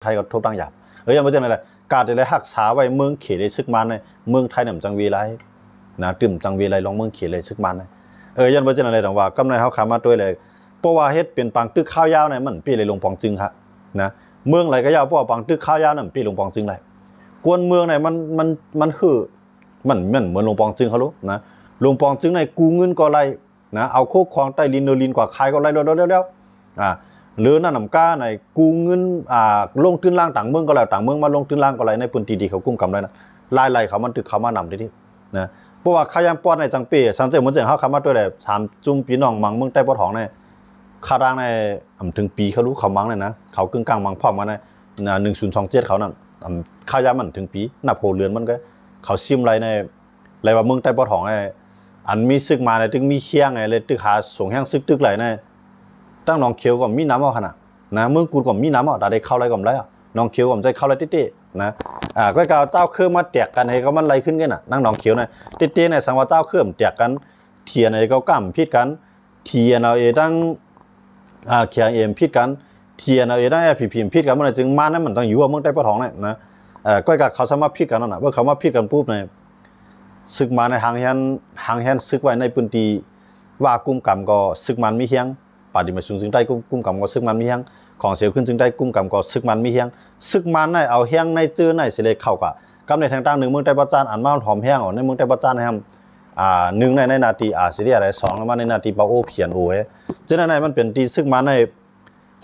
ไทยก็ทบตั้งหยาบยังไม่ใช่อะไรการจะเลยหักษาไว้เมืองเขตเลยซึกมันในเมืองไทยเนี่ยจังวีไรนะตื่มจังวีไรลองเมืองเขตเลยซึกมันในยังไม่ใช่อะไรแต่ว่ากำไรเขาขามาด้วยเลยเพราะว่าเฮ็ดเป็นปังตึกข้าวยาวในมันปีเลยลงปองจึงครับนะเมืองอะไรก็ยาวเพราะปังตึกข้าวยาวนั่นปีลงปองจึงเลยกวนเมืองไหนมันคือมันเหมือนลงปองจึงเขารู้นะลงปองจึงในกูเงินก็ไรนะเอาโคกคลองใต้ลินเนอรินกว่าใครก็ไรเร็วหรือนั่นนำก้าในกูเงินลงตื้นล่างต่างเมืองก็แล้วต่างเมืองมาลงตื้นล่างก็ไรในพื้นที่ดีเขากุ้มกำไรนะไล่เขามันตึกเขามานำได้ที่นะเพราะว่าขยันปอดในจังปีสังเกตเหมือนเจ้าเขาขามาด้วยเลย3จุ่มปีน้องมังเมืองใต้ปอดของในคาร่างในถึงปีเขารู้เขามังเลยนะเขากึ่งกลางมังพร้อมมาใน1027เขานั่นขยันมันถึงปีนับโหเรือนมันก็เขาซิมไรในไรว่าเมืองใต้ปอดของไอ้อันมีซึกมาในตึกมีเคียงไงเลยตึกหาส่งแห้งซึกตึกไหลในตั้งน้องเขียวก็มีน้ำเอาขนาดนะเมืองกูก็มีน้ำเอาแต่ได้เข้าไรก็ไม่ได้น้องเขียวก็ใจเข้าไรเต้ๆนะก็กล่าวเจ้าเครื่องมาแตกกันให้ก็มันไรขึ้นกันน่ะนั่งน้องเขียวเนี่ยเต้ๆเนี่ยสังว่าเจ้าเครื่องแตกกันเทียนอะไรก็กล้ำพิดกันเทียนเอาตั้งเขียงพิดกันเทียนเอาตั้งผีพิดกันมันจึงมานั้นมันต้องอยู่ว่าเมืองใต้ปะท้องเนี่ยนะก็กล่าวเขาสามารถพิดกันนั่นน่ะเมื่อเขามาพิดกันปุ๊บเนี่ยซึกมาในหางแฮนซึกไว้ในพื้นที่ว่ากุ้มกำก็ซึกมันมีเฮียงป่าดิมาสูงจึงได้กุ้มกำก็ซึกมันมีเฮียงของเสียวขึ้นจึงได้กุ้มกำก็ซึกมันมีเฮียงซึกมันในเอาเฮียงในจื้อในเสเลเข้ากะกำในทางต่างหนึ่งเมืองใต้ปะจานอ่านมาหอมแห้งในเมืองใต้ปะจานนะครับหนึ่งในนาทีสิเรียอะไร2แล้วมาในนาทีปะโอเพียนโอฉะนั้นในมันเป็นตีซึกมันใน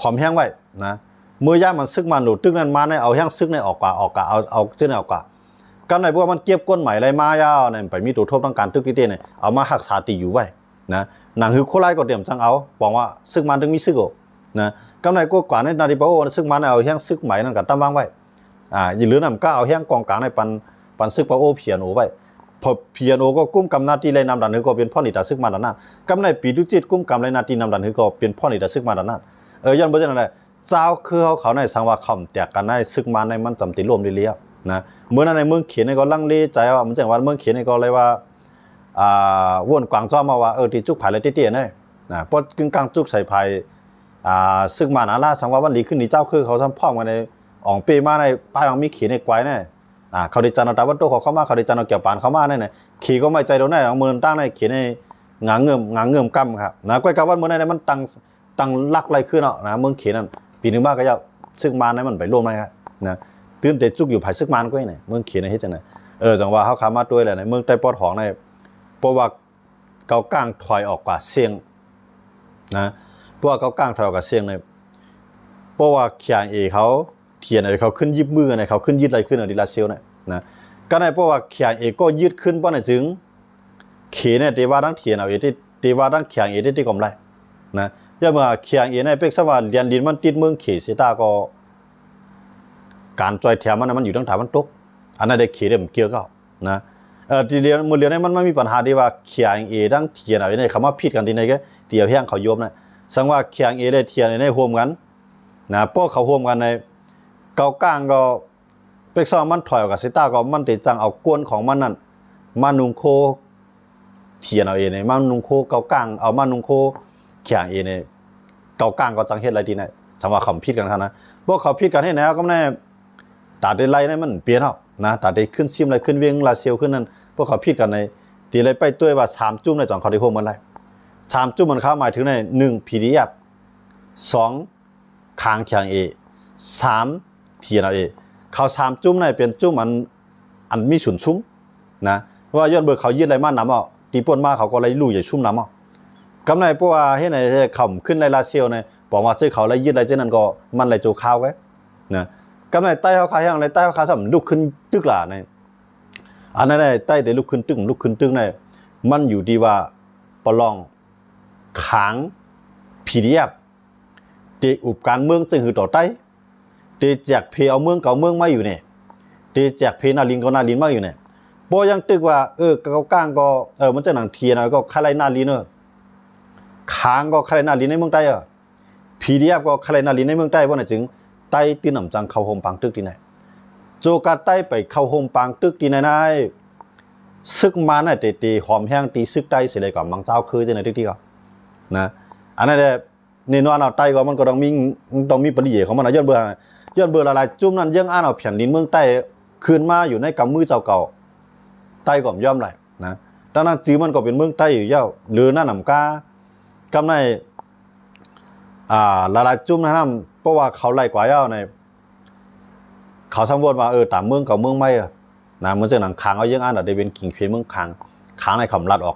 หอมแห้งไว้นะเมื่อย่ามันซึกมันหลุดตึกนั้นมาในเอาแห้งซึกในออกกะเอาจื้อในออกกะกำในพวกมันเก็บก้นใหม่ไรมายาวเนี่ยไปมีตัวทบต้องการตึกที่เต้เนี่ยเอามาหักษาตีอยู่ไว้นะหนังหือโคไลก็เตรียมจังเอาบอกว่าซึกมันถึงมีซึกโอนะกำในก็กว่าในนาทีปะโอซึกมันเอาแห้งซึกใหม่นั่นกับตั้งวางไว้อย่าลืมนำก้าเอาแห้งกองกลางในปันซึกปะโอเพียนโอไว้พอเพียนโอก็กุ้มกำนาทีไรนำดันหือก็เป็นพ่อหนีตาซึกมันดันนั่นกำในปีดุจิตกุ้มกำไรนาทีนำดันหือก็เป็นพ่อหนีตาซึกมันดันนั่นยันบ่จังอะไรเจ้าคือเขาในสังว่าคำแตกกันในซึกมันในมันจำติรวมดีเลี้ยนะเมื่อนั้นในเมืองเขียนในก็ลังเลใจว่ามันจังว่าเมืองเขียนในก็เลยว่าว่นกวางจ้อมาว่าที่จุกไผ่เลยเตี้ยๆเนี่ยนะพอกึ่งกลางจุกใส่ไผ่ซึ่งมานาล่าสังว่าวันดีขึ้นนี่เจ้าคือเขาทำพ่อมาในอ่องเปมาในป้ายของมีเขียนในไกวเนี่ยเขาได้จันเอาตาวัตโตเขามาเขาได้จันเอาเกี่ยวปานเขามาเนี่ยขี่ก็ไม่ใจเราแน่ของเมืองตั้งในเขียนในงางเงื่อมกำครับนะก้อยกาวันเมื่อไหร่มันตั้งลักไรขึ้นเนาะนะเมืองเขียนนั่นปีนึงมากก็จะซึ่งมาในมันไปร่วมไหมครับนะตื่นแต่จุกอยู่ไผ่ซึกมันก็เนี่ยเมืองเขียนในที่จังไหนจังว่าเขาขามาด้วยเลยในเมืองใต้ปอดของในเพราะว่าเกาก้างถอยออกกว่าเสียงนะเพราะว่าเกาก้างถอยออกกว่าเสียงในเพราะว่าเขียนเขาเทียนอะไรเขาขึ้นยิบมือในเขาขึ้นยืดอะไรขึ้นดิลาเซียวนะก็ในเพราะว่าเขียนก็ยืดขึ้นเพราะในจึงเขียนเนี่ยตีว่าทั้งเทียนเอาที่ตีว่าทั้งเขียนที่กลมไรนะย่าเมื่อเขียนในเป็กสว่าเรียนดินมันติดเมืองเขียนเสียตาก็การจอยแถมมันอยู่ทั้งถามันตกอันนั้นได้เขียนเกี่ยวกับนะที่เรียนมือเรียนมันไม่มีปัญหาที่ว่าเขียนทั้งเทียนเอาในคำว่าผิดกันที่ไหนก็เตียวแห้งเขาโยมนะสังว่าเขียนได้เทียนในโฮมกันนะพวกเขาโฮมกันในเกาก้างก็เป็กซ่อมันถอยออกกับซิต้าก็มันติดจังเอาก้นของมันนั่นมานุงโคเทียนเอาในมานุงโคเกาก้างเอามานุงโคเขียนในเกาก้างก็จังเฮ็ดอะไรที่ไหนสังว่าคำผิดกันนะพวกเขาผิดกันให้แนวก็แน่ตัดได้ไรนั่นมันเปลี่ยนเอานะตัดได้ขึ้นซิมอะไรขึ้นเวียงลาเซียวขึ้นนั่นพวกเขาผิดกันในตีอะไรไปตัวว่า3จุ่มในจังเขาได้โฮมกันไร3จุ่มมันเข้าหมายถึงใน1 PDF 2คางเขียง3เทียนเอาเขา3จุ่มในเป็นจุ่มอันมีฉุนชุ่มนะว่าย้อนเบอร์เขายืดอะไรมากน้ำอ่ะตีป่นมาเขาก็เลยลู่ใหญ่ชุ่มน้ำอ่ะกำไรเพราะว่าให้ในข่มขึ้นในลาเซียวในบอกว่าซื้อเขาเลยยืดอะไรเช่นนั้นก็มันเลยโจข้าวไว้นะกำไรใต้เขาขายอย่างไรใต้เขาขายสำลุกขึ้นตึกหล่าในอันนั้นในใต้แต่ลุกขึ้นตึกในมันอยู่ดีว่าปลองขางผีเดียบเตะอุบการเมืองจึงหือต่อใต้เตะแจกเพเอาเมืองเก่าเมืองมาอยู่เนี่ยเตะแจกเพนาลินก็นาลินมาอยู่เนี่ยพอยังตึกว่าเขาก้างก็มันจะหนังเทียนก็คาไรนาลินขางก็คาไรนาลินในเมืองใต้ผีเดียบก็คาไรนาลินในเมืองใต้เพราะไหนจึงใต้ตีหนำจังเข้าโฮมปังตึกที่ไหนโจกาใต้ไปเข้าโฮมปังตึกที่ไหนซึกมาเนี่ยตีหอมแห้งตีซึกใต้เสียเลยก่อนบางเจ้าคือจะในตึกที่ก็นะอันนั้นเนี่ยนอนเอาใต้ก็มันก็ต้องมีปริเยของมันนะยอดเบื่อ ย้อนเบอร์ละลายจุ่มนั้นยังอ่านเอาแผ่นดินเมืองใต้คืนมาอยู่ในกำมือเจ้าเก่าใต้ก่อมย่อมไหลนะดังนั้นจื้อมันก็เป็นเมืองใต้อยู่เย้าหรือหน้าหนำกากำในละลายจุ่มนะครับเพราะว่าเขาไล่กว่าเย้าในเขาสำรวจว่าตามเมืองเก่าเมืองไม่นะเหมือนเจ้าหนังคางเอายังอ่านได้เป็นกิ่งเพียนเมืองคางในคำลัดออก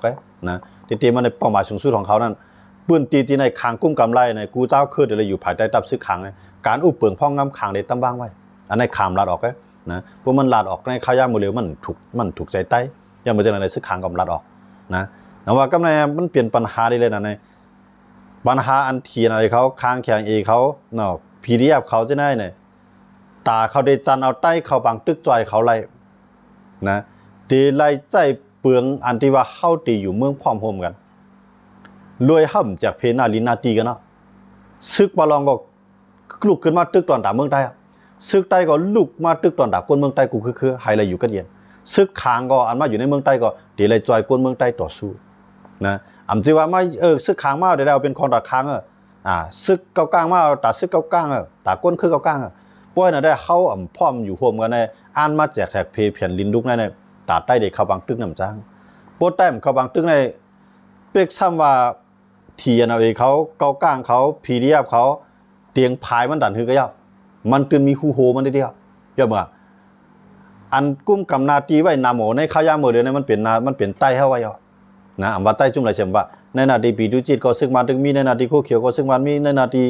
นะตีมันในเป้าหมายสูงสุดของเขานั้นปืนตีในคางกุ้มกำไรในกูเจ้าคือเดี๋ยวอยู่ภายใต้ตับซึกคางการอุบเปลืองพ่องงำคางได้ตั้มบ้างไว้อันในคำลัดออกนะพวกมันลัดออกในข้าวยามมือเร็วมันถูกใจใต้ยังไม่เจอในซึกคางกำลัดออกนะแต่ว่ากำไรมันเปลี่ยนปัญหาได้เลยนะในปัญหาอันทีอะไรเขาคางแข็งเขาเนาะพีดีเอฟเขาจะได้เนี่ยตาเขาได้จันเอาใต้เขาบังตึกจอยเขาไล่นะตีไล่ใจเปลืองอันที่ว่าเข้าตีอยู่เมืองความโฮมกันรวยห่ำจากเพนาลินาตีกันเนาะซึกบอลองก็ลุกขึ้นมาตึกตอนด่าเมืองใต้ซึกใต้ก็ลุกมาตึกตอนด่าคนเมืองใต้กูคือไฮไลท์อยู่กันเย็นซึกขางก็อันมาอยู่ในเมืองใต้ก็ตีไล่จอยคนเมืองใต้ต่อสู้นะอันที่ว่าไม่ซึกขางมาเดี๋ยวเราเป็นคนตัดขางซึกเก้ากลางมาตัดซึกเก้ากลางตัดก้นคือเก้ากลางป่วยน่ะได้เข้าพร้อมอยู่โฮมกันในอ่านมาแจกแท็กเพย์เพียนลินดุกในตาใต้เด็กเขาบางตึกน้ำจ้างโปแต้มเขาบางตึกในเป็กซ้ำว่าเทียนเอาเขาเกาก้างเขาพีเรียบเขาเตียงพายมันดันคือก็ยาวมันตื่นมีคู่โฮมันได้เดียวเยอะมากอันกุ้มกำนาตีไว้นาโมในข้าวยาเมื่อเดือนนี้มันเป็นใต้เข้าไว้นะอันว่าใต้จุ่มไรเชื่อมว่าในนาทีปีดูจิตก็ซึกมันตึงมีในนาทีโคเขียวก็ซึกมันมีในนาที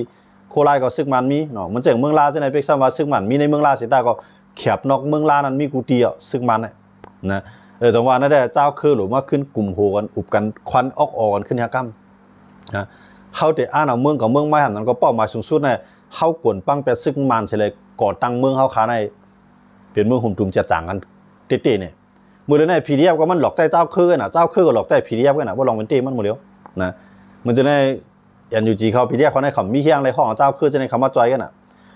โคไลก็ซึกมันมีเนาะมันเจ๋งเมืองลาจะไหนเป็กซ้ำว่าซึกมันมีในเมืองลาสิตาก็แคบนอกเมืองลานั้นมีกูเตียวซึกมันนะจังหวะนั้นได้เจ้าคือหรือว่าขึ้นกลุ่มโหกันอุบกันควันออกกันขึ้นยากรรมนะเขาแต่อ่านเอาเมืองกับเมืองไม่ห่างนั้นก็เป้าหมายสูงสุดเนี่ยเขากวนปั้งแต่ซึกมันเฉลยก่อตั้งเมืองเขาขาในเป็นเมืองหุ่มตุ่มจะต่างกันเตะเนี่ยมือเดียวในพีดีเอฟก็มันหลอกใจเจ้าคือกันนะเจ้าคือก็หลอกใจพีดีเอฟกันนะว่าลองเป็นตีมันมือเดียวนะมันจะในยันยูจีเขาพีดีเอฟเขาในเขามีเชียงในห้องเจ้าคือจะในคำว่าจอยกันนะ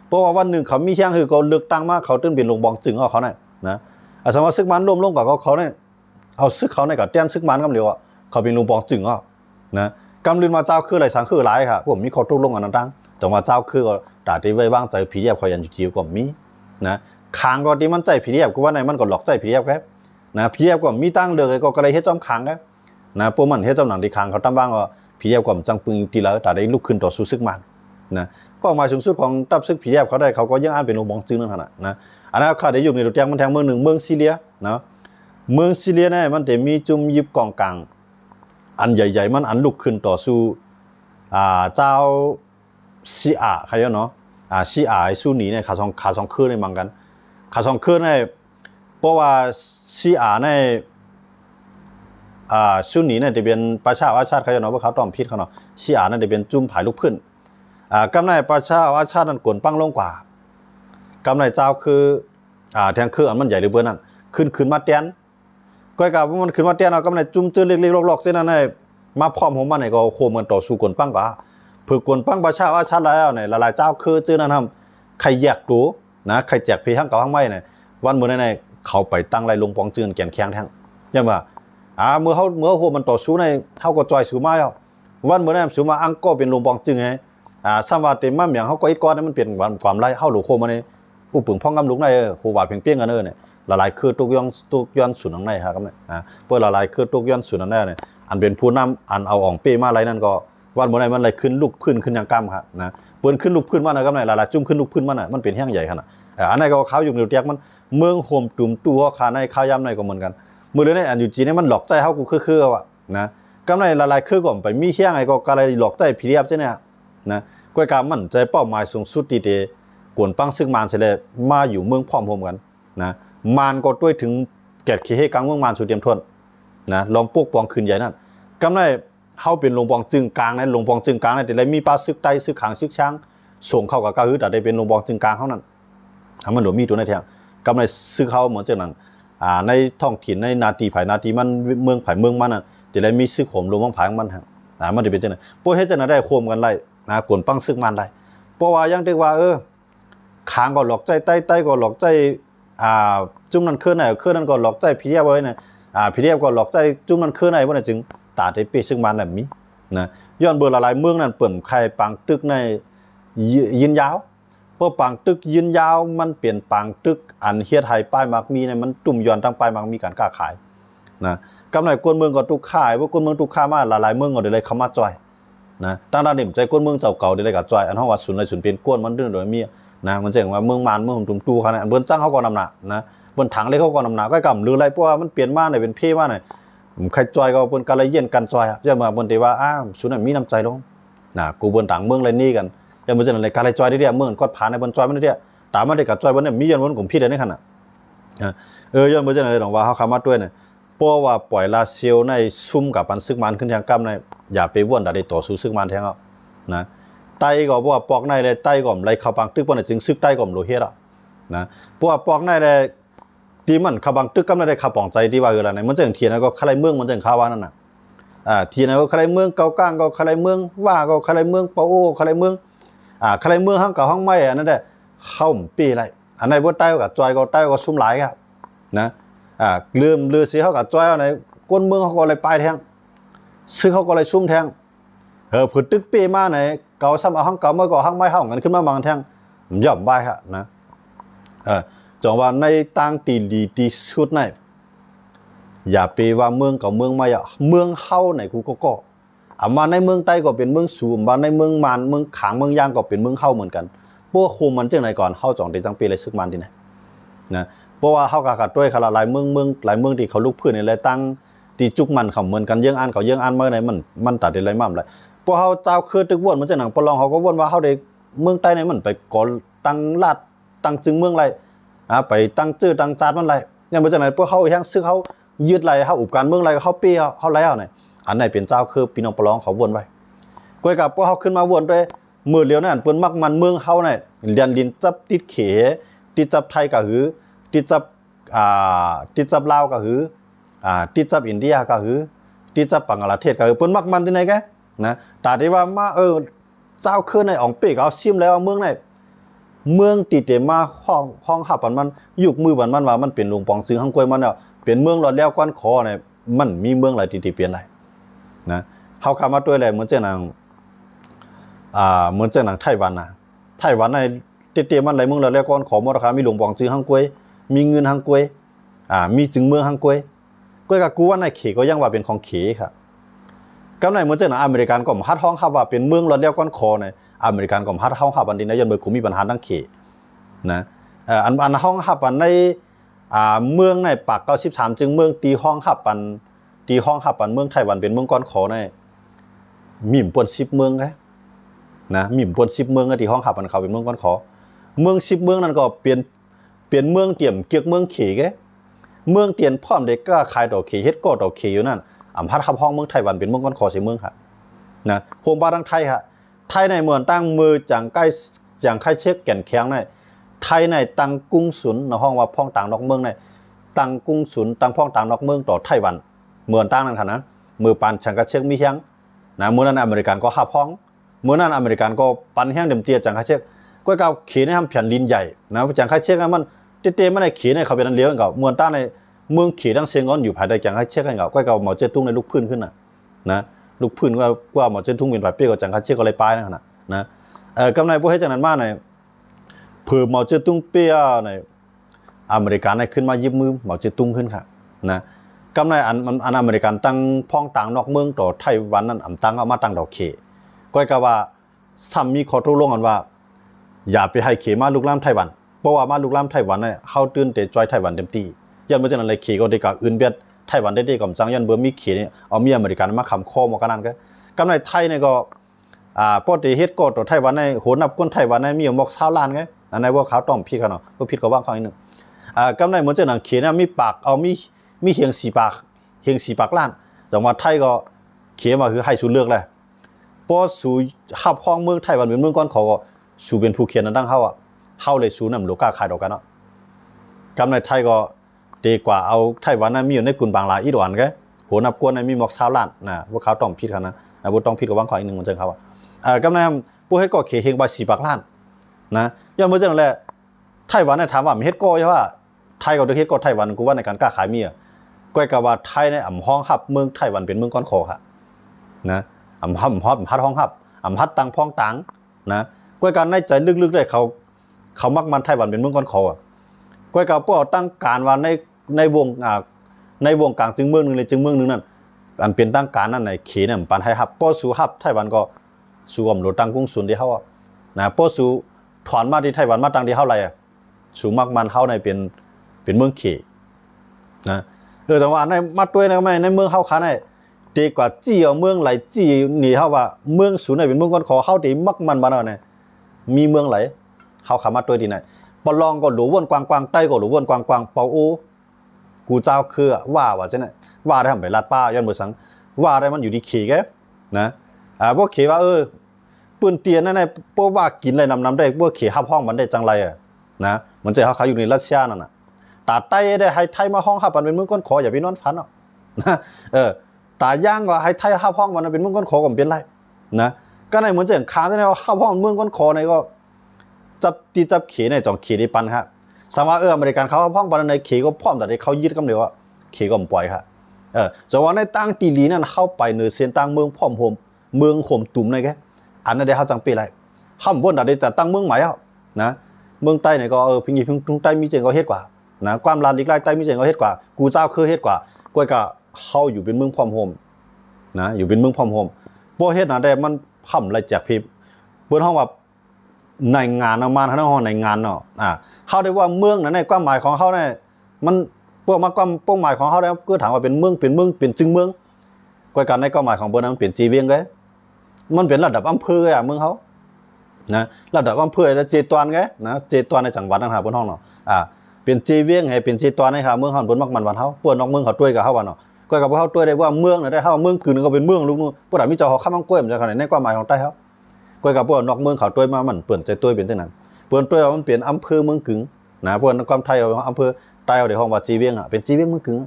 เพราะว่าวันหนึ่งเขามีเชียงคือเขาเลือกตั้งมากเขาตื่นเป็นลงบองจึงเขาเนี่ยนะสมมติซึกมันร่วมลงกับเขาเนี่ยเอาซึกเขาในกับเตี้ยนซึกมันกำเดียวเขาเป็นลงบองจึงนะกำลืนมาเจ้าคืออะไรสังคือหลายค่ะผมมีข้อทุกลงอันนั้นตั้งแต่ว่าเจ้าคือก็ด่าที่ไว้บ้างใจพีดีเอฟเขายันยูจีก็มีนะคางก็ที่มันใจพีดีเอฟก็ว่าในมันก็หลอกใจพีดีเอฟครับนะพีดีเอฟก็มีตั้งเดือก็เลยเฮ็ดจอมคางครับนะพวกมันเฮ็ดจอมหนังที่คางเขาตั้งบ้างก็พีดีเอฟก็จังปึงตีแล้วแต่ได้ลุกขึ้นต่อสู้ซึกมันนะเป้าหมายสูงสุดของตับซึกพีดีเอฟเขาได้เขาก็ยังอ่านเป็นลงบองจึงนั่นน่ะนะอันนั้นข้าได้อยู่ในตัวอย่างมันแทงเมืองหนึ่งเมืองซีเรียนะเมืองซีเรียเนี่ยมันจะมีจุ่มยิบกองกลางอันใหญ่ๆมันอันลุกขึ้นต่อสู้เจ้าซีอาใครเนาะซีอาไอ้สู้หนีเนี่ยขาสองคืนในมังกันขาสองคืนในเพราะว่าซีอาในสู้หนีเนี่ยจะเป็นประชาอาชาติใครเนาะเพราะเขาต้องพิษเขาเนาะซีอานั่นจะเป็นจุ่มผายลุกขึ้นกำไรประชาอาชาตินั้นกวนปั้งลงกว่ากำไรเจ้าคือแทงคืออันมันใหญ่หรือเบอร์นั่นขึ้นมาเตียนก้อยกับมันขึ้นมาเตียนเอากำไรจุ่มเจอเล็กๆลอกๆเส้นนั้นให้มาพร้อมของมันเนี่ยก็โคมกันต่อสู้กวนปั้งกว่าเพื่อกวนปั้งประชาอาชาติแล้วเนี่ยละลายเจ้าคือเจอนั่นทำใครแยกตัวนะใครแจกเพย์ห้างเก่าห้างไม่เนี่ยวันเมื่อในเขาไปตั้งไรลงปองเจือนแก่นแข็งแทงยังว่าเมื่อโคมันต่อสู้ในเขาก็จอยสู้มาวันเมื่อนั้นสู้มาอังก็เป็นลงปองเจือนไงสามวันเต็มมั่มอย่างเขาก็อีกก้อนนั้นมันเปลี่ยนความไล่เข้าหลูโคมาในอุปึงพ่องกำลุกในโคบาเพียงเปี้ยงกันเนี่ยละลายคือตุกย้อนสุนทางในครับเนี่ยเพื่อละลายคือตุกย้อนสุนทางในเนี่ยอันเป็นผู้นำอันเอาอ่องเป้มาอะไรนั่นก็วันเมื่อไหร่มันอะไรขึ้นลุกขึ้นอย่างกล้ามครับนะเปิ้นขึ้นลุกขึ้นมานะครับเนี่ยละลายจุ่มขึ้นลุกขึ้นมันเป็นแห้งใหญ่ขนาดอันนั้นก็เขาอยู่ในเตียกมันเมืองโฮมตุ่มตัวขาในข้าวยำในก็เหมือนกันมือเลยเนี่ยอันอยู่จีนเนี่ยมันหลอกใจเขากูคือว่ะนะกำไรละลายคือก่อนไปมีเชี่ยงไงก็อะไรหลอกใจผีเรียบใช่ไหมนะก้อยการมันใจเป้าหมายสูงสุดดีๆกวนปั้งซึ่งมารเสร็จเลยมาอยู่เมืองพร้อมโฮมกันนะมารก็ด้วยถึงแกะขี้ให้กลางเมืองมารสุดเตรียมทวนนะลองปกป้องคืนใหญ่นั่นกำไรเขาเป็นลงปองจึงกลางในลงปองจึงกลางในแต่ไรมีปลาซึกไตซึกขางซึกช้างส่งเข้ากับก้าวฮึดแต่ได้เป็นลงปองจึงกลางเขานั่นทำมันหลวมมีตัวในแถวกำไรซึกเขาเหมือนเจ้านั่นในท้องถิ่นในนาทีไผ่นาทีมันเมืองไผ่เมืองมันน่ะแต่ไรมีซึกโหมลงมังไผ่มันฮะมันจะเป็นเจ้านั่นพวกเฮ็ดจะได้โคมกันไรกวนปั้งซึกมันได้เพราะว่ายังเรียกว่าขางก็หลอกใจไตก็หลอกใจจุ่มนั่นเคลื่อนไหนเคลื่อนนั่นก็หลอกใจพีเรียบไว้เนี่ยพีเรียบก็หลอกใจจุ่มนั่นเคลื่อนไหนว่าจึงตาได้เปซึ่งมันแบบนี้นะย้อนเบอร์ละลายเมืองนั้นเปิ่นใครปังตึกในยินยาว เพราะปางตึกยืนยาวมันเปลี่ยนปางตึกอันเฮียไทยป้ายมักมีเนี่ยมันตุ่มย้อนตั้งป้ายมักมีการค้าขายนะกำไรกวนเมืองก็ตุกขายว่ากวนเมืองตุกค้ามาหลายๆเมืองก็ได้เลยเข้ามาจอยนะตั้งแต่เดิมใจกวนเมืองเจ้าเก่าได้เลยกับจอยอันห้องว่าศูนย์เลยศูนย์เป็นกวนมันดื้อโดยมีนะมันเจ๋งว่าเมืองมานเมืองตุ่มตู้เขาเนี่ยเบิ้นจ้างเขาก็นำหนักนะเบิ้นถังเลยเขาก็นำหนักก็กำหรืออะไรเพราะว่ามันเปลี่ยนมาเนี่ยเป็นเพ่มาเนี่ยใครจอยก็เบิ้นกันเลยเย็นกันจอยจะมาเบิ้นตีว่าศูนย์นั้นมีน้ำใจลงนะกูเบิ้นต่างเมืองเลยนี่กันยังมันจะอะไรการเลยจอยได้เดียวเมืองก็ผ่านในเบิ้นจอยมันได้เดียวตามมาได้กับจอยวันนี้มียันวันของพี่เลยนี่ขนาดยันมันจะอะไรหรอกว่าเขาขามาด้วยเนี่ยเพราะว่าปล่อยลาเซียวในซุ่มกับปันซึกมันขึ้นทางกำในอย่าไปว่นแต่ได้ต่อสู้ซึกมันแทงเอานะไตก็เพราะว่าปอกในเลยไตก่อมไรเขาบังตึกปนจึงซึกไตก่อมโลเฮียละนะเพราะว่าปอกในเลยที่มันเขาบังตึกกำในได้เขาปองใจที่ว่าอะไรเนี่ยมันจะอย่างเทียนก็ใครเมืองมันจะอย่างข้าวว่านั่นน่ะเทียนก็ใครเมืองเกาก้างก็ใครเมืองว่าก็ใครเมืองเปาโอใครเมืองใครเมืองห้างเก่าห้างไม่อันนั้นได้เข้าปีไรอันไหนว่าไตกับจอยก็ไตก็ซุ่มหลายครับนะลือสีเขากับจอยอะไรก้นเมืองเขาก็เลยปลายแทงซื้อเขาก็เลยซุ่มแทงผืนตึกปีมาไหนเก่าซ้ำเอาห้างเก่าเมื่อก่อห้างไม่เข้ากันขึ้นมาบางแทงย่อมใบครับนะจังว่าในต่างตีดีตีสุดในอย่าไปว่าเมืองกับเมืองไม่เมืองเข้าไหนกูก็มาในเมืองใต้ก็เป็นเมืองสูงมาในเมืองมานเมืองขางเมืองย่างก็เป็นเมืองเข้าเหมือนกันพวกคุมมันจังไหนก่อนเข้าจ่องตีจังปีเลยซึกมันที่ไหนนะเพราะว่าเข้ากับด้วยขนาดหลายเมืองที่เขาลุกพื้นในไรตั้งตีจุกมันเขาเหมือนกันเยื่องอันเขาเยื่องอันเมื่อไหร่มันตัดอะไรมั่มเลยพวกเขาเจ้าคือตึกวนมันจะหนังปลองเขาก็วนว่าเขาได้เมืองใต้ในมันไปก่อตั้งลาดตั้งจึงเมืองไรไปตั้งจื้อตั้งจาดมันไรเนี่ยมันจะไหนพวกเขาแห้งซื้อเขายืดไรเขาอุบการเมืองไรเขาเปี้ยเขาแล้วเนี่ยอันไหนเป็นเจ้าคือพี่น้องปลองเขาวนไปก้อยกับพวกเขาขึ้นมาวนด้วยมือเลี้ยวนั่นเปิ้นมักมันเมืองเขาเนี่ยเรียนลินจับติดเขติดจับไทยก็หือติดจับลาวก็หือติดจับอินเดียก็หือติดจับบังกลาเทศก็หือเปิ้นมักมันที่ไหนแกนะแต่ที่ว่ามาเจ้าคือในอ่องปีกเอาซิมแล้วเมืองไหนเมืองติดมาห้องหับมันยุกมือมันว่ามันเป็นหลวงปองซื้อห้างกล้วยมันเนี่ยเป็นเมืองหลอดแล้วก้อนคอเนี่ยมันมีเมืองหลายติเปลี่ยนไรนะเขาเข้ามาด้วยอะไรเหมือนเจ้านางไต้หวันนะไต้หวันในเตี้ยมันหลายเมืองหลอดแล้วก้อนขอมราคามีหลวงปองซื้อห้างกล้วยมีเงินห้างกล้วยมีจึงเมืองห้างกล้วยก็กับกูว่าในเขก็ยังว่าเป็นของเขครับก็ในเหมือนเจ้าหน้าอเมริกันก็ฮัดห้องขับว่าเป็นเมืองรอดเลี้ยวก้อนคอในอเมริกันก็ฮัดห้องขับอันนี้นะยันเบอร์กูมีปัญหาทั้งเขนะอันห้องขับอันในเมืองในปาก93จึงเมืองตีห้องขับอันเมืองไต้หวันเป็นเมืองก้อนคอในมีมปน10เมืองไงนะมีมปน10เมืองที่ห้องขับอันเขาเป็นเมืองก้อนคอเมือง10เมืองนั้นก็เปลี่ยนเมืองเตี่ยมเกียกเมืองเขไงเมืองเตียนพร้อมเด็กก็ขายดอกเขเฮ็ดก็ดอกเขอยู่นั่นพัดขับห้องเมืองไต้หวันเป็นเมืองก้อนคอเสียเมืองค่ะนะโคมบ้านทางไทยค่ะไทยในเมืองตั้งมือจังใกล้เช็คแก่นแข็งในไทยในตั้งกรุงศุลในห้องว่าพ้องต่างนอกเมืองในตั้งกรุงศุลตั้งพ้องต่างนอกเมืองต่อไต้หวันเมืองตั้งนั่นค่ะนะมือปันจังกะเช็คมีแห้งนะเมื่อนั้นอเมริกันก็ขับห้องเมื่อนั้นอเมริกันก็ปันแห้งเต็มเตี้ยจังกะเช็คก็เก่าเขในทำแผ่นดินใหญ่นะจังกะเช็คมันเตี้ยมันในเขในเขาเป็นอันเลี้ยวกันเก่าเมืองตั้งในเมืองเขทั้งเซียงอ้อนอยู่ภายในจังกะเช็คกันเก่าก็เก่าหมอเจ้ตุ้งในลูกพื้นขึ้นนะลูกพื้นว่าหมอเจ้ตุ้งเป็นฝ่ายเปี้ยกับจังกะเช็คก็เลยปลายนะกำไรพวกให้จังนั้นมากในเผื่อหมอเจ้ตุ้งเปี้ยในอเมริกันในขึ้นมายิบมือหมอเจ้ตุ้งขึ้นค่ะนะกำไรอันอเมริกันตั้งพ้องต่างนอกเมืองต่อไต้หวันนั้นตั้งเอามาตั้งดอกเขก็เก่าว่าซ้ำมีข้อตกลงกันว่าอย่าไปให้เขมาลุกล้ำไต้หวันเพราะว่ามาลุกล้ำไต้หวันเนี่ยเข้าตื่นเตะจอยไต้หวันเต็มที่ยันเมื่อจังนั้นเลยเขก็ได้กับอื่นเบียดไต้หวันได้กับจังยันเบอร์มีเขเนี่ยเอามีอเมริกันมาคำข้อมากันนั่นก็กำไรไทยเนี่ยก็ปกติเฮ็ดก็ต่อไต้หวันในโหนับก้นไต้หวันในมีหมอก20ล้านไงอันไหนว่าเขาต้องผิดกันเนาะก็ผิดก็ว่าเขาอีกนึงกำไรเหมือนจังนั้นเขเนี่ยมีปากเอามีเฮียง4ปากล้านแต่ว่าไทยก็เขมาคือให้สูเลือกแหละพอสู่หับห้องเมืองไต้หวันเป็นเมืองก้อนเขาก็สู่เป็นผู้เขียนนั่นตั้งเฮาเลยสู่นำโลกาขายดอกกันเนาะกำไรไทยก็ดีกว่าเอาไต้หวันน่ะมีอยู่ในกุนบางลาอีดวนแกโหนับกวนในมีหมอก20ล้านนะพวกเขาต้องผิดกันนะบ่ต้องผิดกับวางขออีกนึงมันจังเขากำไรผู้ให้ก็เขเฮงบ่4ปากล้านนะย้อนบ่จังแหละไต้หวันน่ะถามว่ามีเฮ็ดก็ใช่ว่าไทยก็เฮ็ดก็ไต้หวันกูว่าในการค้าขายมีก้อยก็ว่าไทยในอ่ำห้องฮับเมืองไต้หวันเป็นเมืองก้อนคอค่ะนะอ่ำฮับห้องฮับอ่ำฮัดตังพ้องตังนะก้อยกันในใจลึกๆได้เขา เขามักมันไต้หวันเป็นเมืองก้อนคอก้อยกับพวกตั้งการว่าในวงในวงกลางจึงเมืองนึงเลยจึงเมืองนึงนั่นอันเป็นตั้งการนั่นในเขตเนี่ยปันให้ฮับป้อสู่ฮับไต้หวันก็สู่อมโหลตั้งกุ้งศูนย์ที่เฮานะป้อสู่ถอนมาที่ไต้หวันมาตั้งที่เฮาไรสู่มักมันเฮาในเป็นเมืองเขตนะแต่ว่าในมาตัวในในเมืองเฮาคันได้ดีกว่าจี้เอาเมืองไหลจี้หนีเฮาว่าเมืองศูนย์ในเป็นเมืองก้อนคอเฮาที่มักมันบ้านเอาเนี่ยมีเมืองไหลเฮาขามาตัวที่ไหนปลองก็หลูวนกวางๆใต้ก็หลูวนกวางๆเปาโอกูเจ้าคือว่าจังได๋ว่าได้ทำไปลาดป้าย้อนบ่สังว่าได้มันอยู่ที่ขี่แกนะพวกขี่ว่าปืนเตียนนั่นน่ะพวกว่ากินอะไรนำได้พวกขี่ฮับห้องมันได้จังไรนะมันจะเขาอยู่ในรัสเซียนั่นน่ะตาใต้ได้ให้ไทยมาห้องฮับมันเป็นเมืองก้นขออย่าไปนอนฝันเนาะนะตาย่างก็ให้ไทยฮับห้องมันเป็นเมืองก้นขอก็เป็นไรนะก็ในเหมือนจะค้างได้ว่าฮับห้องเมืองก้นขอในก็จับขี่ในจ่องขี่ในปันครับสามารถอเมริกันเขาฮับห้องปันในขี่ก็พร้อมแต่เขายึดกำเดียวว่าขี่ก็ปล่อยครับจะว่าในตั้งตีลีนั่นเข้าไปเหนือเส้นตั้งเมืองพร้อมโฮมเมืองโฮมตุ่มในแกอันนั้นได้เขาจังปีไรข้ามวนแต่ตั้งเมืองใหม่นะเมืองใต้เนี่ยก็พิงทุ่งใต้มีเจงก็เฮ็ดกว่านะความลานอีกไล่ใต้มีเจงก็เฮ็ดกว่ากูเจ้าคือเฮ็ดกว่าก้อยก็เข้าอยู่เป็นเมืองพร้อมโฮมนะอยู่เป็นเมืองพร้อมโฮมพวกเฮ็ดน่ะได้มันค่ำไรแจกพิบเปิ้นห้องว่าในงานมาทั้งห้องในงานเนาะเขาได้ว่าเมืองนั้นในความหมายของเขาเนี่ยมันพวกมาความเป้าหมายของเขาแล้วก็ถามว่าเป็นเมืองเป็นจึงเมืองก้อยกันในความหมายของเปิ้นนั้นเป็นจีเวียงไงมันเป็นระดับอำเภอเมืองเขานะระดับอำเภอแล้วเจตวนไงนะเจตวนในจังหวัดนั่นหาบนห้องเนาะเป็นจีเวียงให้เป็นเจตวนในหาเมืองเขาบนมักมันวันเขาปวดนอกเมืองเขาด้วยกับเขาวันเนาะก้อยกับเขาด้วยได้ว่าเมืองน่ะได้เขาเมืองคืนก็เป็นเมืองลูกนู้นพวกเรามีเจ้าเขาข้ามมังกล้วยมันจะขนาดในความหมายของใต้เขาก้อยกับพวกนอกเมืองเขาด้วยมามันเปิ่นใจด้วยเป็นจังนั้นเปิ่นด้วยมันเปลี่ยนอำเภอเมืองกึ่งนะพวกความไทยเอาอำเภอใต้เอาในห้องว่าจีเวียงเป็นจีเวียงเมืองกึ่ง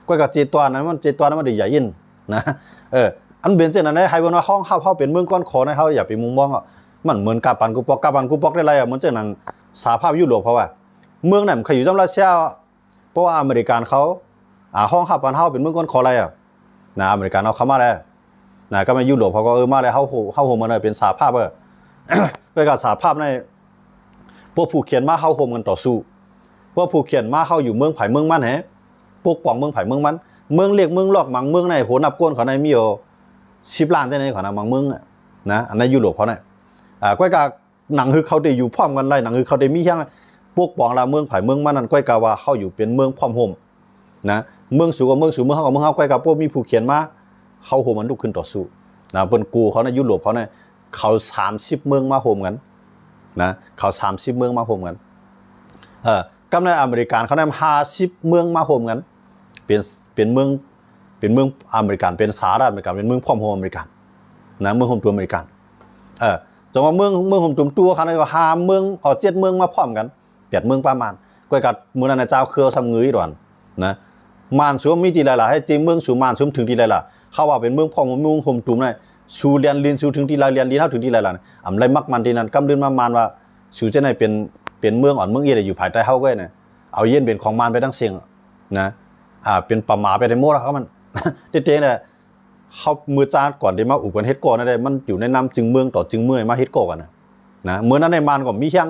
ก้อยกับเจตวนนั้นมันเจตวนนั้นมันได้ใหญ่ยินนะอันเป็นเช่นนั้นให้ว่าห้องเขาเป็นเมืองก้อนคอในเขาอย่าไปมุมมองมันเหมือนกาปันกูปอกได้ไรเหมือนเช่นนั้นสหภาพยุโรปเขาว่าเมืองไหนมันเคยอยู่จำรัสเซียเพราะว่าอเมริกันเขาห้องปันเขาเป็นเมืองก้อนคออะไรนะอเมริกันเขามาแล้วนะก็มายุโรปเขาก็มาแล้วเขาโฮมมันเป็นสหภาพไปกับสหภาพในพวกผู้เขียนมาเข้าโฮมกันต่อสู้พวกผู้เขียนมาเข้าอยู่เมืองไผ่เมืองมันพวกป่องเมืองไผ่เมืองมันเมืองเล็กเมืองลอกมังเมืองในโหนับก้นเขาในมีอยู่10 ล้านในของมังเมืองนะอันในยุโรปเขาเนี่ยก้อยกาหนังคือเขาได้อยู่พร้อมกันไรหนังคือเขาได้มีอย่างพวกป่องละเมืองไผ่เมืองมันนั่นก้อยกาว่าเขาอยู่เป็นเมืองพร้อมโฮมนะเมืองสูงกับเมืองสูงเมืองเขากับเมืองเขาก้อยกาพวกมีผู้เขียนมาเขาโฮมมันลุกขึ้นต่อสู้นะเปิ้นกูเขาในยุโรปเขาเนี่ยเขา30 เมืองมาโฮมกันนะเขา30 เมืองมาโฮมกันกำในอเมริกันเขาได้50 เมืองมาโฮมกันเป็นเมืองอเมริกันเป็นสหรัฐอเมริกันเป็นเมืองพร้อมโฮมอเมริกันนะเมืองโฮมตัวอเมริกันแต่ว่าเมืองโฮมตัวเขาเนี่ยก็5 เมืองเอา7 เมืองมาพร้อมกัน8 เมืองประมาณก้อยกัดเมืองนั้นเจ้าเครือซ้ำเงยดอนนะมานสูงมีที่หลายๆให้จริงเมืองสูงมานสูงถึงที่หลายๆเขาว่าเป็นเมืองพร้อมเมืองโฮมตุ่มได้สูเรียนลินสูถึงที่หลายเรียนลินเท่าถึงที่หลายๆอำไรมักมันที่นั้นกำเดินมามานว่าสูจะได้เป็นเมืองอ่อนเมืองเอียดอยู่ภายใต้เฮาก็เนี่ยเอาเย็นเป็นของมานไปทั้งเสียงนะเป็นประมาไปได้หมดแล้วมันเจ๊ๆเนี่ยเขามือจานก่อนที่มาอุปกันเฮ็ดก่อนได้มันอยู่ในน้ำจึงเมืองต่อจึงเมื่อยมาเฮ็ดก่อกันนะเมื่อนั้นในมานก็มีเชียง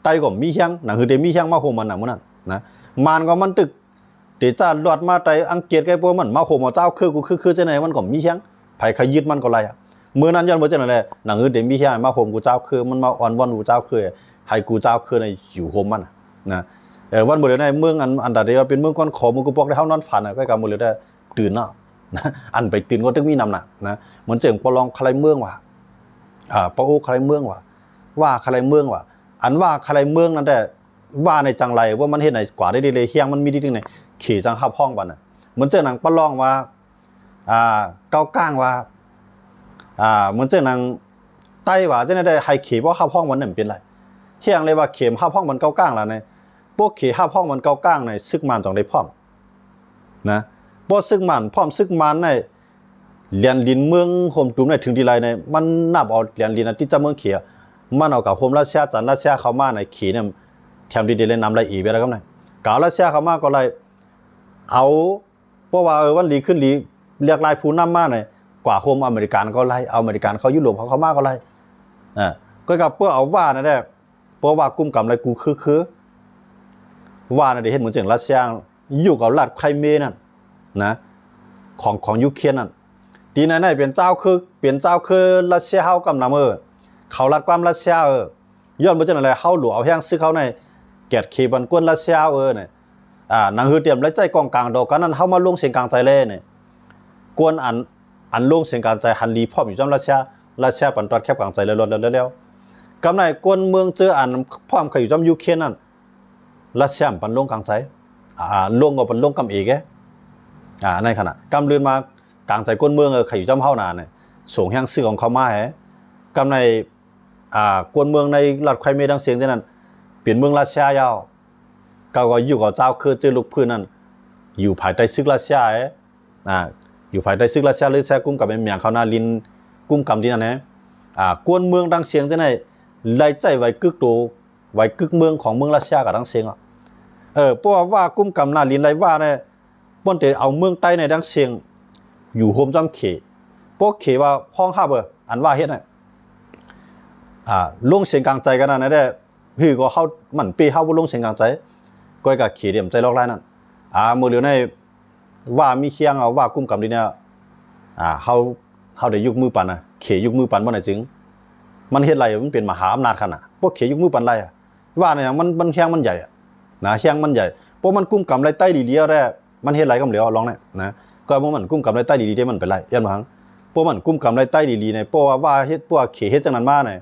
ใต้ก็มีเชียงหนังคือได้มีเชียงมาโฮมมันน่ะมื้อนั้นนะมานก็มันตึกเตจ้าลอดมาไต้อังกฤษไกพวกมันมาโฮมเจ้าคือกูคือจังได๋มันก็มีเชียงไผใครยึดมันก็ไรเมื่อนั้นยันบ่จังได๋หนังคือได้มีเชียงมาโฮมกูเจ้าคือมันมาอ่อนวอนกูเจ้าคือให้กูเจ้าคือในอยู่โฮมมันนะวันบ่ได้ในเมืองอันใดว่าเป็นเมืองก้อนขอมึงกูบอกได้เฮานอนฝันก็กับบ่ได้ตื่นเนาะอันไปตื่นก็ต้องมีนำน่ะนะเหมือนเจิงปลองใครเมืองว่ะปะโอใครเมืองว่ะว่าใครเมืองว่ะอันว่าใครเมืองนั่นแต่ว่าในจังไรว่ามันเฮ็ดไหนกว่าได้เลยเฮียงมันมีที่นึงไหนขี่จังขับห้องบัดน่ะเหมือนเจอหนังปลองว่าเก้าก้างว่าเหมือนเจอหนังไต้ว่าจังได้ให้ขี่บ่ขับห้องมันนั่นเป็นไรเฮียงเลยว่าเข็มขับห้องมันเก้าก้างล่ะในพวกขี่ขับห้องมันเก้าก้างในซึกมันต้องได้พร้อมนะบ่ซึกมันพร้อมซึกมันในเรียนลินเมืองโฮมตุ่มในถึงที่ไรในมันนับเอาเรียนลินที่จะเมืองเขียมันเอากับโฮมรัสเซียจันรัสเซียเข้ามาในขี่เนี่ยแถมดีๆเลยนำไรอีกไปแล้วครับนายกาวรัสเซียเข้ามาก็เลยเอาเพราะว่าวันดีขึ้นดีเรียกลายผู้นำมาในกว่าโฮมอเมริกันก็ไล่เอาอเมริกันเขายุโรปเขามาก็ไล่ก็กับเพื่อเอาว่านั่นแหละเพ ราะว่ากุมกำไรกูคือว่าในเห็นเหมือนเจังรัสเซียอยู่กับรัฐไครเมียนั่นนะของยูเครนนั่นทีนั้นเนี่ยเป็นเจ้าคือรัสเซียเฮากำนำเขารัดความรัสเซียย้อนมาจากอะไรเฮาหลวเอาแห้งซื้อเขาในแกดขี่บันกวนรัสเซียเนี่ยหนังฮือเตรียมและใจกองกลางดอกกันนั้นเฮามาลงเสียงกลางใจเล่เนี่ยกวนอันลงเสียงกลางใจฮันลีพร้อมอยู่จำรัสเซียปันตอดแคบกลางใจเลยแล้วกำไรกวนเมืองเจออันพร้อมเขาอยู่จำยูเครนนั่นรัสเซียปันลงกลางใจลงกับปันลงกำอีกในขณะกำเรือนมากลางใจกวนเมืองเขาอยู่จำเฮานานเนี่ยส่งแห้งซื้อของเขามากำในกวนเมืองในรัฐไครเมียดังเสียงเช่นนั้นเปลี่ยนเมืองรัสเซียยาวก็อยู่กับเจ้าคือเจอลูกพื้นนั้นอยู่ภายใต้ซึกรัสเซียอยู่ภายใต้ซึกรัสเซียหรือแท้กุ้มกับเป็นเมียงเขานาลินกุ้มกำที่นั่นนะกวนเมืองดังเสียงเช่นนั้นไล่ใจไว้กึกตัวไว้กึกเมืองของเมืองรัสเซียกับดังเสียงเพราะว่ากุ้มกำนาลินไรว่าเนี่ยป้นแต่เอาเมืองใต้ในดังเสียงอยู่โฮมจำเขพวกเขว่าห้องห้าอันว่าเฮ็ดลงเสียงกลางใจกันนะได้พี่ก็เข้ามันปีเข้าลงเสียงกลางใจก็กับขี่เดี่ยมใจลอกไล่นั่นมือเหลือในว่ามีเคียงว่ากุ้มกำดีเนี่ยเขาได้ยุกมือปันเขยุกมือปันเมื่อไหร่จึงมันเฮ็ดไรมันเป็นมหาอำนาจขนาดพวกเขยุกมือปันไรว่าเนี่ยมันเคียงมันใหญ่นะเคียงมันใหญ่เพราะมันกุ้มกำไรใต้ดีเดียวได้มันเฮ็ดไรก็เหลียวลองเนี่ยนะก็เพราะมันกุ้มกำไรใต้ดีได้มันเป็นไรยันหังเพราะมันกุ้มกำไรใต้ดีในเพราะว่าเฮ็ดพวกเขเฮ็ดจังนั้นมาเนี่ย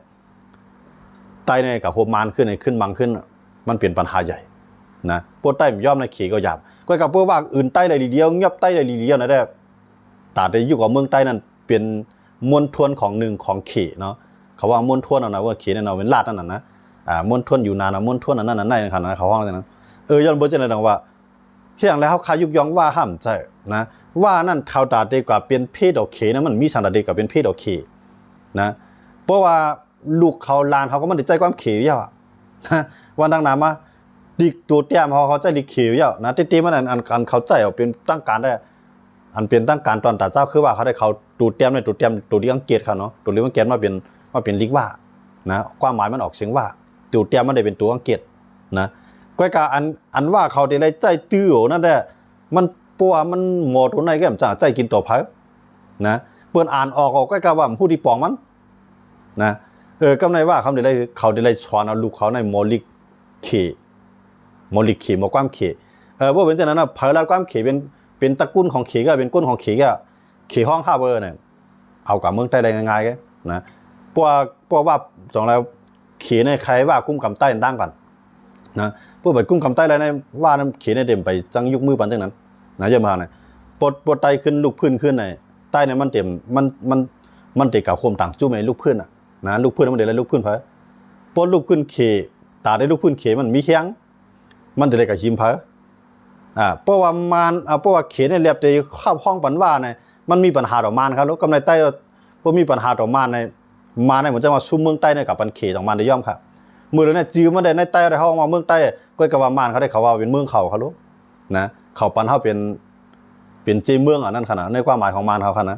ใต้ในกับโฮมานขึ้นบังขึ้นมันเปลี่ยนปัญหาใหญ่นะพวกใต้ย่อมในเขก็หยาบก็กับพวกว่าอื่นใต้เลยเดียวเงียบใต้เลยเดียวนะได้ตาได้อยู่กับเมืองใต้นั่นเป็นมวลทวนของหนึ่งของเขเนาะเขาว่ามวลทวนนะว่าเขเนี่ยเราเป็นลาดนั่นนะมวลทวนอยู่นานมวลทวนนั่นในขนาดเขาห้องนั้นย้อนบ่จะได้ว่าเที่ยงแล้วเขาขายุกยองว่าห้ามใจนะว่านั่นเท่าตาดีกว่าเป็นเพศดอกเขนะมันมีสันดาดีกว่าเป็นเพศดอกเขนะเพราะว่าลูกเขาลานเขาก็มันติดใจความเขียววันดังนามาดิตัวเตี้ยมเขาใจดิเขียวนะตีมันอันเขาใจเป็นตั้งการได้อันเป็นตั้งการตอนตาเจ้าคือว่าเขาได้เขาตัวเตี้ยมในตัวเตี้ยมตัวที่อังเกตเขาเนาะตัวที่อังเกตมาเป็นลิกว่านะความหมายมันออกเสียงว่าตัวเตี้ยมมันได้เป็นตัวอังเกตนะก็การอันว่าเขาได้ใจตื้อนั่นแหละมันปัวมันหมดตัวไหนก็จ่าใจกินต่อไปนะเปิดอ่านออกก็การว่าผู้ที่ปองมันนะกำไรว่าเขาได้สอนเอาลูกเขาในโมลิกเขหมความเขเพราะเป็นจากนั้นนะเผยรัดความเขเป็นตระกูลของเขก็เป็นก้นของเขก็เขห้อง5เนี่ยเอากับเมืองใต้ได้ง่ายๆกันนะเพราะว่าจงแล้วเขในใครว่ากุ้มกำใต้ตั้งก่อนนะพวกไปกุ้มกำใต้อะไรในว่าน้ำเขในเด่มไปจังยุกมือปันจังนั้นนะเยอะมากเลยปวดไตขึ้นลูกพื้นขึ้นในใต้เนี่ยมันเต็มมันเด็กกับโคมต่างจุ่มในลูกพื้นนะลูกพื้นมันเด็กอะไรลูกพื้นเพอปนลูกพื้นเขตาได้ลูกพื้นเขมันมีเคียงมันเด็กกับหิมเพอเพราะว่าเขเนี่ยเรียบในข้าวห้องปันว่าเนี่ยมันมีปัญหาต่อมานครับแล้วกำไรใต้พอมีปัญหาต่อมานในเหมือนจะมาซุ่มเมืองใต้เนี่ยกับปันเขต่อมานได้ย่อมครับมือเนี่ยจื้อมาได้ในใต้ได้ห้องมาเมืองใต้ก็กับว่ามานเขาได้เขาว่าเป็นเมืองเขาลูกนะเขาปันเขาเป็นจีเมืองนั่นขนาดในความหมายของมานเขาขนาด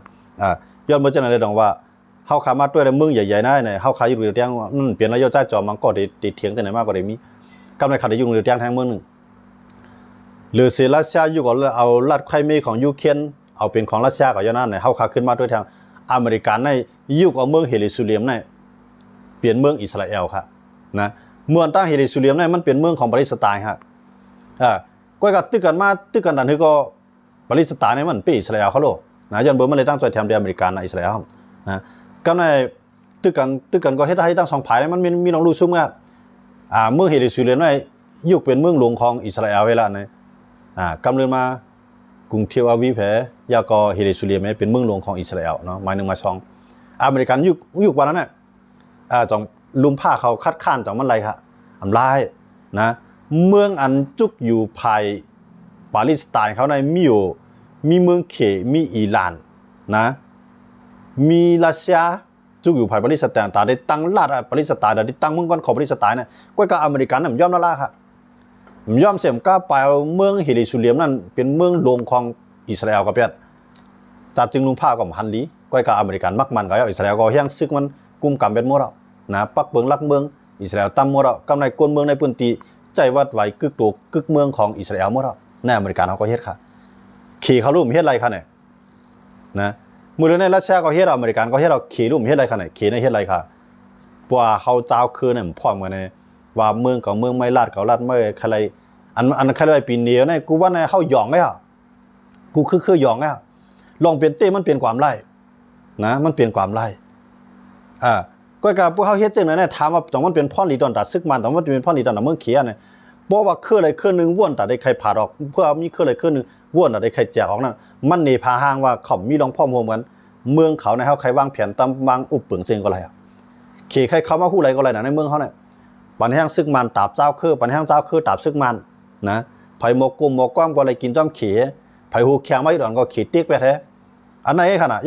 ย้อนมาจากไหนได้ดองว่าเขาขามาด้วยในเมืองใหญ่ๆนั่นเนี่ยเขาขายอยู่เรือเตียงเปลี่ยนระยะจ่ายจอมันก็ติดเถียงแต่ไหนมากกว่าเดิมมีกำไรขาดอยู่เรือเตียงทั้งเมืองหนึ่งหรือเซรัสเซียอยู่ก่อนเอารัฐไครเมียของยูเครนเอาเป็นของรัสเซียกับยานั่นเนี่ยเขาขาขึ้นมาด้วยทางอเมริกันในยุคเอาเมืองเฮลิซูเลียมในเปลี่ยนเมืองอิสราเอลครับนะเมืองตั้งเฮลิซูเลียมในมันเป็นเมืองของปาเลสไตน์ครับก็กับตึกกันดันที่ก็ปาเลสไตน์ในมันเป็นอิสราเอลเขาโลนะย้อนเบอร์มันเลยตั้งใจแถมเดียอเมริกันในอิสราเอลนะก็ในตึกกันก็ให้ตั้ง2 ภายมันมีน้องรู้ซุ่มครับเมืองเฮลิซูเลียมในยุคเป็นเมืองหลวงของอิสราเอลเวลาในกำเนิดมากรุงเทลอาวีฟยาก็เฮลิซูเลียมเป็นเมืองหลวงของอิสราเอลเนาะหมายหนึ่งมาช่องอเมริกันยุควันนั้นน่ะจองลุมผ้าเขาคัดค้านจองมันไรครับอำลายนะเมืองอันจุกอยู่ภายปาเลสไตน์เขาในมีเมืองเขมีอิหร่านนะมีรัสเซียจุกอยู่ภายปาเลสไตน์แต่ได้ตั้งรัฐปาเลสไตน์ได้ตั้งเมืองก้อนของปาเลสไตน์เนี่ยก็กับอเมริกันน่ะย่อมละครับย่อมเสียมก้าไปเมืองเฮลิซูเลียมนั่นเป็นเมืองหลวงของอิสราเอลกับเพียรจัดจึงลุงผ้ากับฮันลีก็กับอเมริกันมักมันกับอิสราเอลก็ยังซึกมันกุมกำเป็นหมดแล้วนะปักเบิงลักเมือง อิสราเอลตั้มหมดแล้วกำในกวนเมืองในพื้นที่ใจวัดไหวกึกตัวกึกเมืองของอิสราเอลหมดแล้วในอเมริกาเขาก็เฮ็ดค่ะขี่เขาลุ่มเฮ็ดอะไรค่ะเนี่ยนะมือในรัสเซียก็เฮ็ดอเมริกันก็เฮ็ดเราขี่ลุ่มเฮ็ดอะไรค่ะเนี่ยขี่ในเฮ็ดอะไรค่ะว่าเขาเจ้าคืนเนี่ยพร้อมกันเนี่ยว่าเมืองของเมืองไม่ลาดเขาลาดไม่ใครอันใครไปปีเดียวเนี่ยกูว่าเนี่ยเขาหยองไงอ่ะกูคือหยองไงลองเปลี่ยนเต้มันเปลี่ยนความไล่นะมันเปลี่ยนความไล่ก็กับพวกเขาเฮ็ดจังนั้นเนี่ยถามว่าต้องมันเป็นพ่อลีดอนตัดซึกมันต้องมันเป็นพ่อลีดอนเมืองเขียเนี่ยบอกว่าคืออะไรคือนึงว่นตัดได้ใครผ่าออกเพื่อมีคืออะไรคือนึงว่นตัดได้ใครแจกออกนั่นมันนี่พาห้างว่าเขามีรองพ่อมโฮมกันเมืองเขาในเฮาใครวางแผนตามวางอุปเปิงเซิงก็ไรอ่ะขี่ใครเข้ามาฮู้อะไรก็ไรน่ะในเมืองเขาเนี่ยปันแห้งซึกมันตาบเจ้าคือปันแห้งเจ้าคือตาบซึกมันนะไผหมกกุมหมกก้อมก็เลยกินจ้อมขี่ไผฮู้แข็งไว้ดอนก็ขี่ติ๊กไปแท้อันไหนขนาด